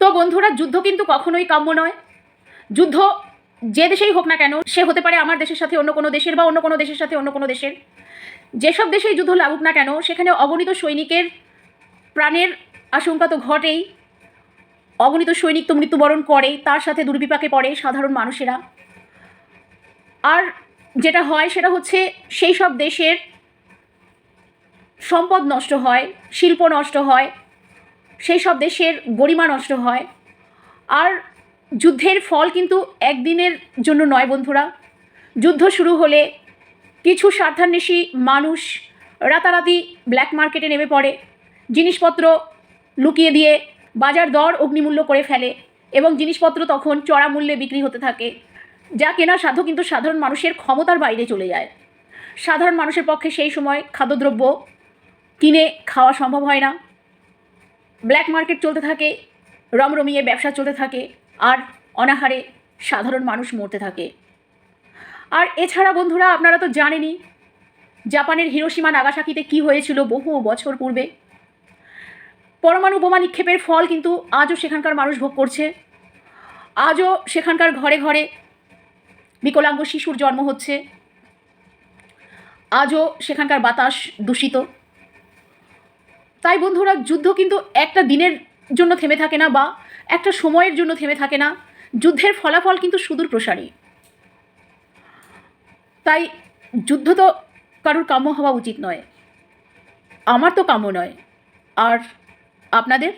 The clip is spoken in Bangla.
তো বন্ধুরা, যুদ্ধ কিন্তু কখনোই কাম্য নয়। যুদ্ধ যে দেশেই হোক না কেন, সে হতে পারে আমার দেশের সাথে অন্য কোনো দেশের, বা অন্য কোনো দেশের সাথে অন্য কোনো দেশের। যেসব দেশেই যুদ্ধ লাগুক না কেন, সেখানে অগণিত সৈনিকের প্রাণের আশঙ্কা তো ঘটেই। অগণিত সৈনিক তো মৃত্যুবরণ করেই, তার সাথে দুর্বিপাকে পড়ে সাধারণ মানুষেরা। আর যেটা হয় সেটা হচ্ছে, সেই সব দেশের সম্পদ নষ্ট হয়, শিল্প নষ্ট হয়, সেই সব দেশের গরিমা নষ্ট হয়। আর যুদ্ধের ফল কিন্তু একদিনের জন্য নয় বন্ধুরা। যুদ্ধ শুরু হলে কিছু স্বার্থান্বেষী মানুষ রাতারাতি ব্ল্যাক মার্কেটে নেমে পড়ে, জিনিসপত্র লুকিয়ে দিয়ে বাজার দর অগ্নিমূল্য করে ফেলে, এবং জিনিসপত্র তখন চড়া মূল্যে বিক্রি হতে থাকে, যা কেনার সাধ্য কিন্তু সাধারণ মানুষের ক্ষমতার বাইরে চলে যায়। সাধারণ মানুষের পক্ষে সেই সময় খাদ্যদ্রব্য কিনে খাওয়া সম্ভব হয় না। ব্ল্যাক মার্কেট চলতে থাকে, রমরমিয়ে ব্যবসা চলতে থাকে, আর অনাহারে সাধারণ মানুষ মরতে থাকে। আর এছাড়া বন্ধুরা, আপনারা তো জানেনই জাপানের হিরোশিমা নাগাসাকিতে কী হয়েছিল বহু বছর পূর্বে। পরমাণু বোমা নিক্ষেপের ফল কিন্তু আজও সেখানকার মানুষ ভোগ করছে। আজও সেখানকার ঘরে ঘরে বিকলাঙ্গ শিশুর জন্ম হচ্ছে। আজও সেখানকার বাতাস দূষিত। তাই বন্ধুরা, যুদ্ধ কিন্তু একটা দিনের জন্য থেমে থাকে না, বা একটা সময়ের জন্য থেমে থাকে না। যুদ্ধের ফলাফল কিন্তু সুদূর প্রসারী। তাই যুদ্ধ তো কারোর কাম্য হওয়া উচিত নয়। আমার তো কাম্য নয়। আর আপনাদের?